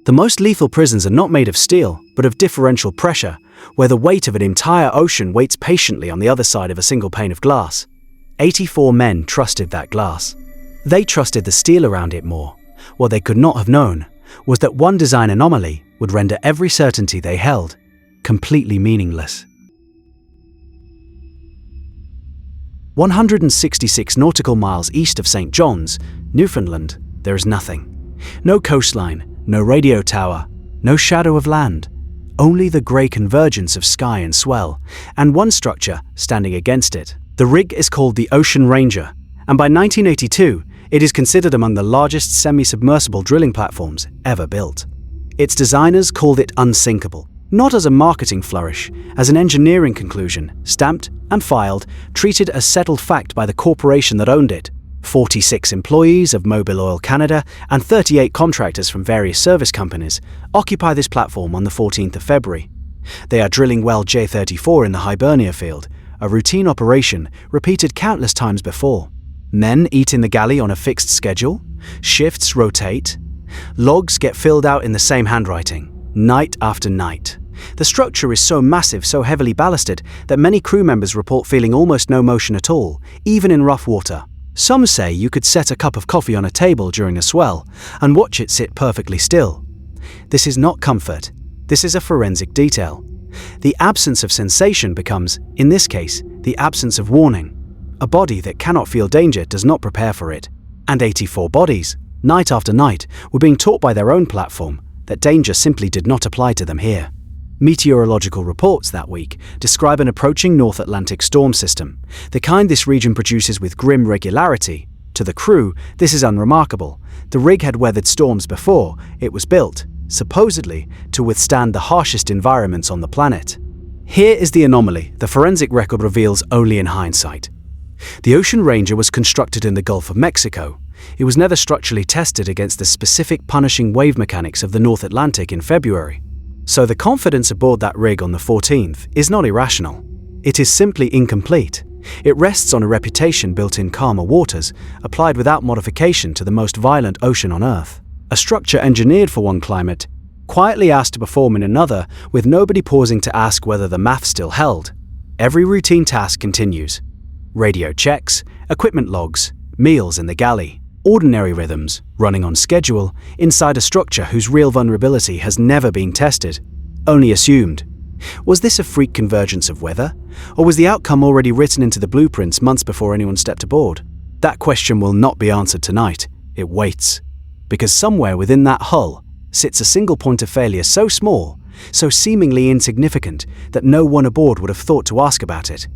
The most lethal prisons are not made of steel, but of differential pressure, where the weight of an entire ocean waits patiently on the other side of a single pane of glass. 84 men trusted that glass. They trusted the steel around it more. What they could not have known was that one design anomaly would render every certainty they held completely meaningless. 166 nautical miles east of St. John's, Newfoundland, there is nothing. No coastline, no radio tower, no shadow of land. Only the grey convergence of sky and swell, and one structure standing against it. The rig is called the Ocean Ranger, and by 1982, it is considered among the largest semi-submersible drilling platforms ever built. Its designers called it Unsinkable, not as a marketing flourish, as an engineering conclusion, stamped and filed, treated as settled fact by the corporation that owned it. 46 employees of Mobil Oil Canada and 38 contractors from various service companies occupy this platform on the 14th of February. They are drilling well J34 in the Hibernia field, a routine operation repeated countless times before. Men eat in the galley on a fixed schedule, shifts rotate, logs get filled out in the same handwriting, night after night. The structure is so massive, so heavily ballasted, that many crew members report feeling almost no motion at all, even in rough water. Some say you could set a cup of coffee on a table during a swell and watch it sit perfectly still. This is not comfort. This is a forensic detail. The absence of sensation becomes, in this case, the absence of warning. A body that cannot feel danger does not prepare for it. And 84 bodies, night after night, were being taught by their own platform that danger simply did not apply to them here. Meteorological reports that week describe an approaching North Atlantic storm system, the kind this region produces with grim regularity. To the crew, this is unremarkable. The rig had weathered storms before. It was built, supposedly, to withstand the harshest environments on the planet. Here is the anomaly the forensic record reveals only in hindsight. The Ocean Ranger was constructed in the Gulf of Mexico. It was never structurally tested against the specific punishing wave mechanics of the North Atlantic in February. So the confidence aboard that rig on the 14th is not irrational. It is simply incomplete. It rests on a reputation built in calmer waters, applied without modification to the most violent ocean on Earth. A structure engineered for one climate, quietly asked to perform in another, with nobody pausing to ask whether the math still held. Every routine task continues. Radio checks, equipment logs, meals in the galley, ordinary rhythms, running on schedule, inside a structure whose real vulnerability has never been tested, only assumed. Was this a freak convergence of weather, or was the outcome already written into the blueprints months before anyone stepped aboard? That question will not be answered tonight. It waits. Because somewhere within that hull sits a single point of failure so small, so seemingly insignificant, that no one aboard would have thought to ask about it.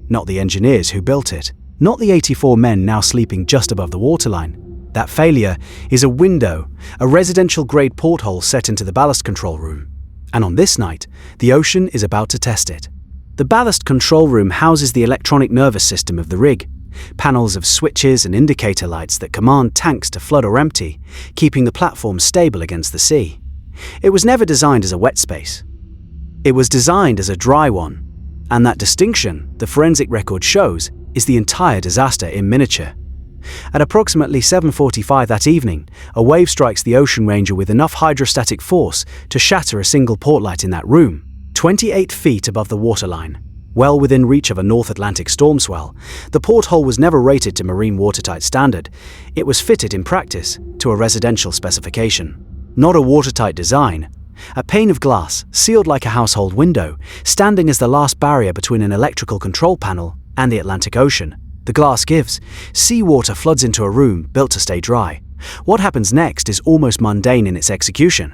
Not the engineers who built it. Not the 84 men now sleeping just above the waterline. That failure is a window, a residential-grade porthole set into the ballast control room. And on this night, the ocean is about to test it. The ballast control room houses the electronic nervous system of the rig, panels of switches and indicator lights that command tanks to flood or empty, keeping the platform stable against the sea. It was never designed as a wet space. It was designed as a dry one. And that distinction, the forensic record shows, is the entire disaster in miniature. At approximately 7:45 that evening, a wave strikes the Ocean Ranger with enough hydrostatic force to shatter a single port light in that room, 28 feet above the waterline. Well within reach of a North Atlantic storm swell, the porthole was never rated to marine watertight standard. It was fitted in practice to a residential specification. Not a watertight design. A pane of glass, sealed like a household window, standing as the last barrier between an electrical control panel and the Atlantic Ocean. The glass gives. Seawater floods into a room built to stay dry. What happens next is almost mundane in its execution.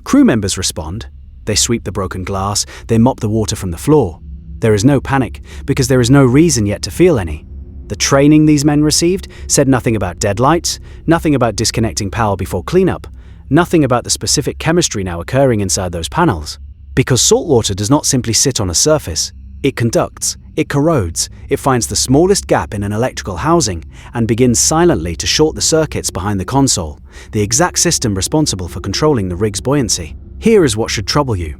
Crew members respond. They sweep the broken glass, they mop the water from the floor. There is no panic, because there is no reason yet to feel any. The training these men received said nothing about deadlights, nothing about disconnecting power before cleanup, nothing about the specific chemistry now occurring inside those panels. Because saltwater does not simply sit on a surface. It conducts, it corrodes, it finds the smallest gap in an electrical housing and begins silently to short the circuits behind the console, the exact system responsible for controlling the rig's buoyancy. Here is what should trouble you.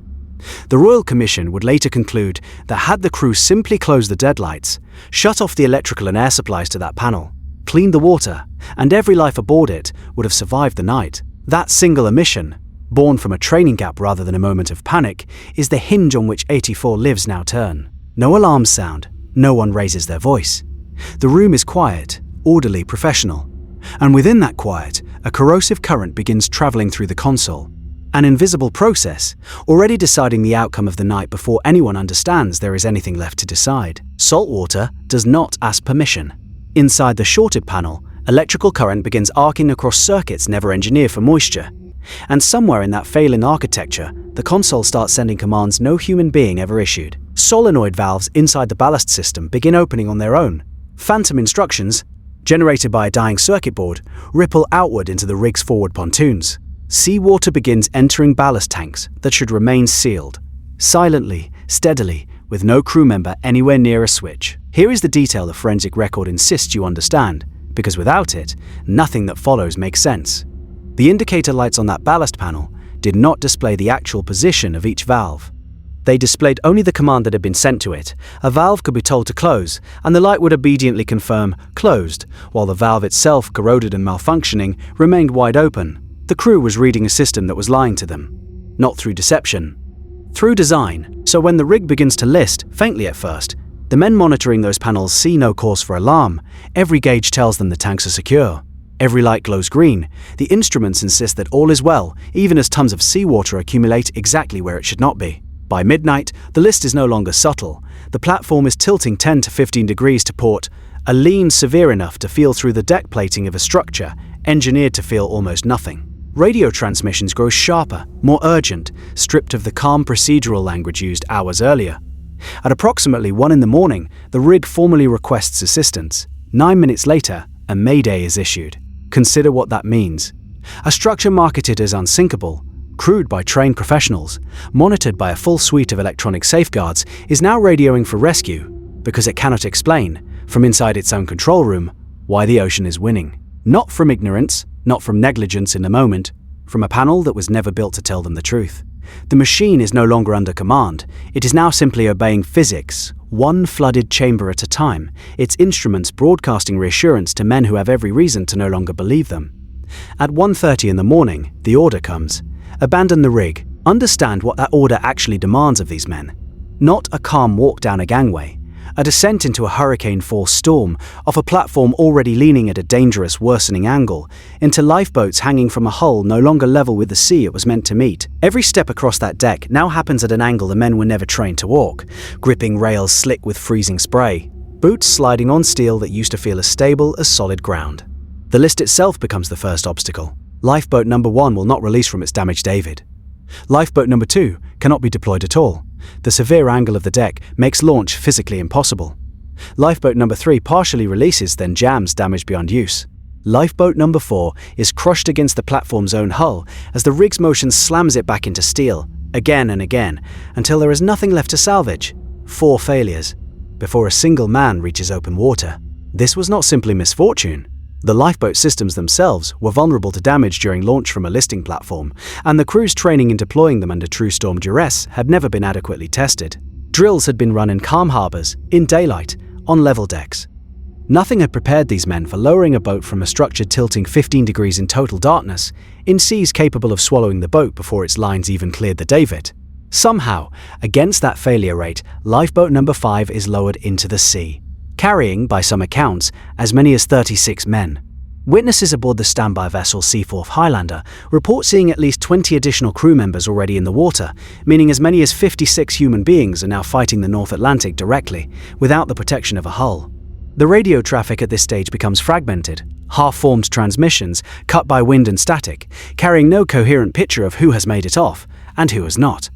The Royal Commission would later conclude that had the crew simply closed the deadlights, shut off the electrical and air supplies to that panel, cleaned the water, and every life aboard it would have survived the night. That single omission, born from a training gap rather than a moment of panic, is the hinge on which 84 lives now turn. No alarms sound, no one raises their voice. The room is quiet, orderly, professional. And within that quiet, a corrosive current begins traveling through the console. An invisible process, already deciding the outcome of the night before anyone understands there is anything left to decide. Salt water does not ask permission. Inside the shorted panel, electrical current begins arcing across circuits never engineered for moisture. And somewhere in that failing architecture, the console starts sending commands no human being ever issued. Solenoid valves inside the ballast system begin opening on their own. Phantom instructions, generated by a dying circuit board, ripple outward into the rig's forward pontoons. Seawater begins entering ballast tanks that should remain sealed, silently, steadily, with no crew member anywhere near a switch. Here is the detail the forensic record insists you understand, because without it, nothing that follows makes sense. The indicator lights on that ballast panel did not display the actual position of each valve. They displayed only the command that had been sent to it. A valve could be told to close, and the light would obediently confirm closed, while the valve itself, corroded and malfunctioning, remained wide open. The crew was reading a system that was lying to them. Not through deception. Through design. So when the rig begins to list, faintly at first, the men monitoring those panels see no cause for alarm. Every gauge tells them the tanks are secure. Every light glows green. The instruments insist that all is well, even as tons of seawater accumulate exactly where it should not be. By midnight, the list is no longer subtle. The platform is tilting 10 to 15 degrees to port, a lean severe enough to feel through the deck plating of a structure, engineered to feel almost nothing. Radio transmissions grow sharper, more urgent, stripped of the calm procedural language used hours earlier. At approximately 1 in the morning, the rig formally requests assistance. 9 minutes later, a mayday is issued. Consider what that means. A structure marketed as Unsinkable, crewed by trained professionals, monitored by a full suite of electronic safeguards, is now radioing for rescue because it cannot explain, from inside its own control room, why the ocean is winning. Not from ignorance, not from negligence in the moment, from a panel that was never built to tell them the truth. The machine is no longer under command. It is now simply obeying physics, one flooded chamber at a time, its instruments broadcasting reassurance to men who have every reason to no longer believe them. At 1:30 in the morning, the order comes. Abandon the rig. Understand what that order actually demands of these men. Not a calm walk down a gangway, a descent into a hurricane-force storm, off a platform already leaning at a dangerous, worsening angle, into lifeboats hanging from a hull no longer level with the sea it was meant to meet. Every step across that deck now happens at an angle the men were never trained to walk, gripping rails slick with freezing spray, boots sliding on steel that used to feel as stable as solid ground. The list itself becomes the first obstacle. Lifeboat number 1 will not release from its damaged davit. Lifeboat number 2 cannot be deployed at all. The severe angle of the deck makes launch physically impossible. Lifeboat number 3 partially releases, then jams, damaged beyond use. Lifeboat number 4 is crushed against the platform's own hull as the rig's motion slams it back into steel, again and again, until there is nothing left to salvage. 4 failures, before a single man reaches open water. This was not simply misfortune. The lifeboat systems themselves were vulnerable to damage during launch from a listing platform, and the crew's training in deploying them under true storm duress had never been adequately tested. Drills had been run in calm harbors, in daylight, on level decks. Nothing had prepared these men for lowering a boat from a structure tilting 15 degrees in total darkness, in seas capable of swallowing the boat before its lines even cleared the davit. Somehow, against that failure rate, lifeboat number 5 is lowered into the sea, carrying, by some accounts, as many as 36 men. Witnesses aboard the standby vessel Seaforth Highlander report seeing at least 20 additional crew members already in the water, meaning as many as 56 human beings are now fighting the North Atlantic directly, without the protection of a hull. The radio traffic at this stage becomes fragmented, half-formed transmissions cut by wind and static, carrying no coherent picture of who has made it off and who has not.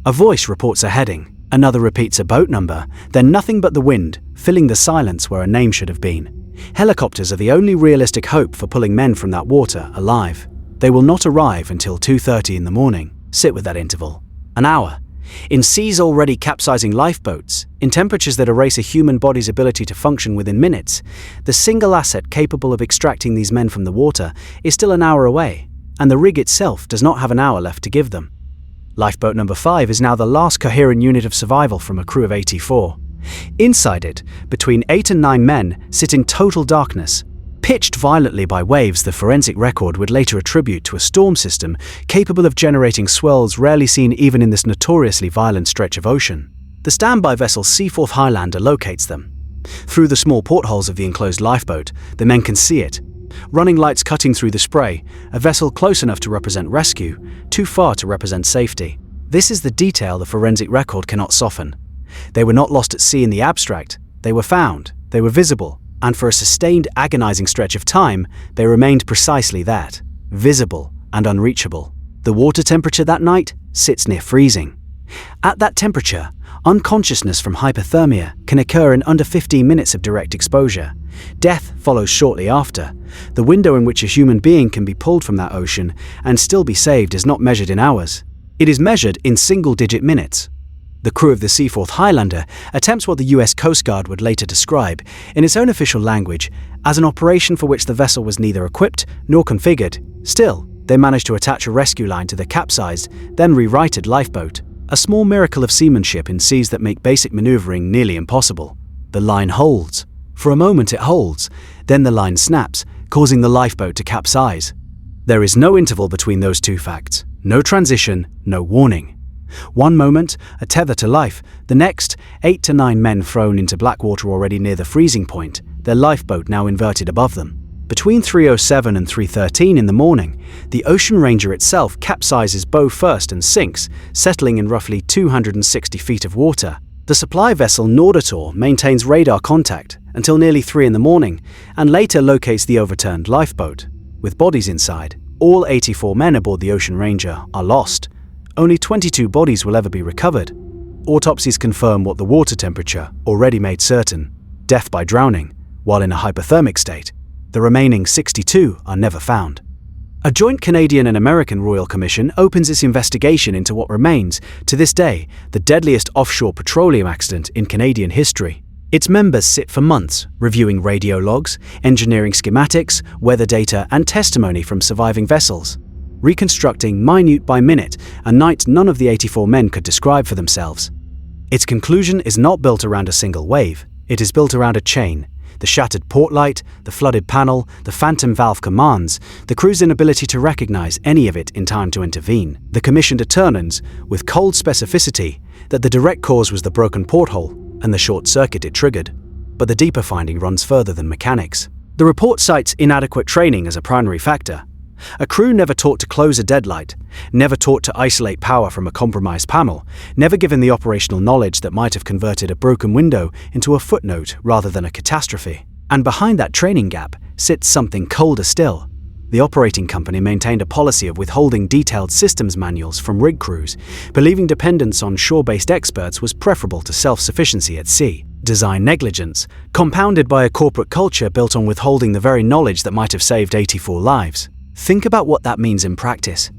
A voice reports a heading. Another repeats a boat number, then nothing but the wind, filling the silence where a name should have been. Helicopters are the only realistic hope for pulling men from that water alive. They will not arrive until 2:30 in the morning. Sit with that interval. An hour. In seas already capsizing lifeboats, in temperatures that erase a human body's ability to function within minutes, the single asset capable of extracting these men from the water is still an hour away, and the rig itself does not have an hour left to give them. Lifeboat number 5 is now the last coherent unit of survival from a crew of 84. Inside it, between 8 and 9 men sit in total darkness, Pitched violently by waves, the forensic record would later attribute to a storm system capable of generating swells rarely seen even in this notoriously violent stretch of ocean. The standby vessel Seaforth Highlander locates them. Through the small portholes of the enclosed lifeboat, the men can see it. Running lights cutting through the spray, a vessel close enough to represent rescue, too far to represent safety. This is the detail the forensic record cannot soften. They were not lost at sea in the abstract. They were found, they were visible, and for a sustained, agonizing stretch of time, they remained precisely that, visible and unreachable. The water temperature that night sits near freezing. At that temperature, unconsciousness from hypothermia can occur in under 15 minutes of direct exposure. Death follows shortly after. The window in which a human being can be pulled from that ocean and still be saved is not measured in hours. It is measured in single-digit minutes. The crew of the Seaforth Highlander attempts what the US Coast Guard would later describe, in its own official language, as an operation for which the vessel was neither equipped nor configured. Still, they managed to attach a rescue line to the capsized, then rerighted lifeboat. A small miracle of seamanship in seas that make basic maneuvering nearly impossible. The line holds. For a moment it holds, then the line snaps, causing the lifeboat to capsize. There is no interval between those two facts, no transition, no warning. One moment, a tether to life, the next, 8 to 9 men thrown into black water already near the freezing point, their lifeboat now inverted above them. Between 3:07 and 3:13 in the morning, the Ocean Ranger itself capsizes bow first and sinks, settling in roughly 260 feet of water. The supply vessel Nordator maintains radar contact until nearly 3 in the morning, and later locates the overturned lifeboat. With bodies inside, all 84 men aboard the Ocean Ranger are lost. Only 22 bodies will ever be recovered. Autopsies confirm what the water temperature already made certain: death by drowning, while in a hypothermic state. The remaining 62 are never found. A joint Canadian and American Royal Commission opens its investigation into what remains, to this day, the deadliest offshore petroleum accident in Canadian history. Its members sit for months, reviewing radio logs, engineering schematics, weather data, and testimony from surviving vessels, reconstructing minute by minute a night none of the 84 men could describe for themselves. Its conclusion is not built around a single wave, it is built around a chain. The shattered port light, the flooded panel, the phantom valve commands, the crew's inability to recognize any of it in time to intervene. The commission determines, with cold specificity, that the direct cause was the broken porthole and the short circuit it triggered. But the deeper finding runs further than mechanics. The report cites inadequate training as a primary factor. A crew never taught to close a deadlight, never taught to isolate power from a compromised panel, never given the operational knowledge that might have converted a broken window into a footnote rather than a catastrophe. And behind that training gap sits something colder still. The operating company maintained a policy of withholding detailed systems manuals from rig crews, believing dependence on shore-based experts was preferable to self-sufficiency at sea. Design negligence, compounded by a corporate culture built on withholding the very knowledge that might have saved 84 lives. Think about what that means in practice.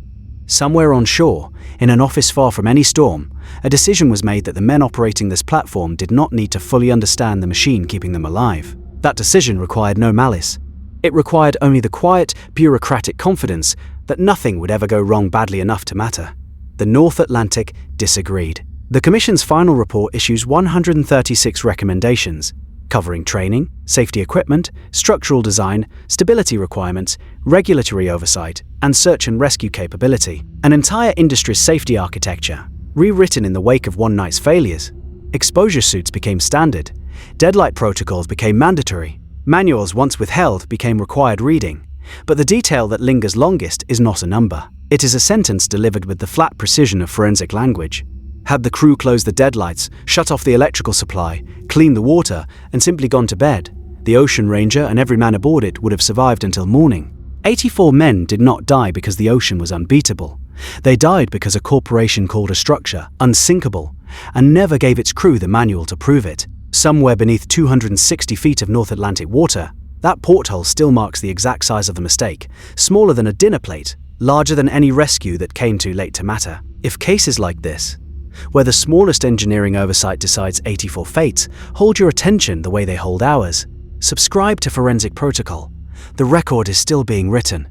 Somewhere on shore, in an office far from any storm, a decision was made that the men operating this platform did not need to fully understand the machine keeping them alive. That decision required no malice. It required only the quiet, bureaucratic confidence that nothing would ever go wrong badly enough to matter. The North Atlantic disagreed. The Commission's final report issues 136 recommendations, covering training, safety equipment, structural design, stability requirements, regulatory oversight, and search and rescue capability. An entire industry's safety architecture, rewritten in the wake of one night's failures. Exposure suits became standard. Deadlight protocols became mandatory. Manuals once withheld became required reading. But the detail that lingers longest is not a number. It is a sentence delivered with the flat precision of forensic language. Had the crew closed the deadlights, shut off the electrical supply, cleaned the water, and simply gone to bed, the Ocean Ranger and every man aboard it would have survived until morning. 84 men did not die because the ocean was unbeatable. They died because a corporation called a structure unsinkable and never gave its crew the manual to prove it. Somewhere beneath 260 feet of North Atlantic water, that porthole still marks the exact size of the mistake, smaller than a dinner plate, larger than any rescue that came too late to matter. If cases like this, where the smallest engineering oversight decides 84 fates, hold your attention the way they hold ours, subscribe to Forensic Protocol. The record is still being written.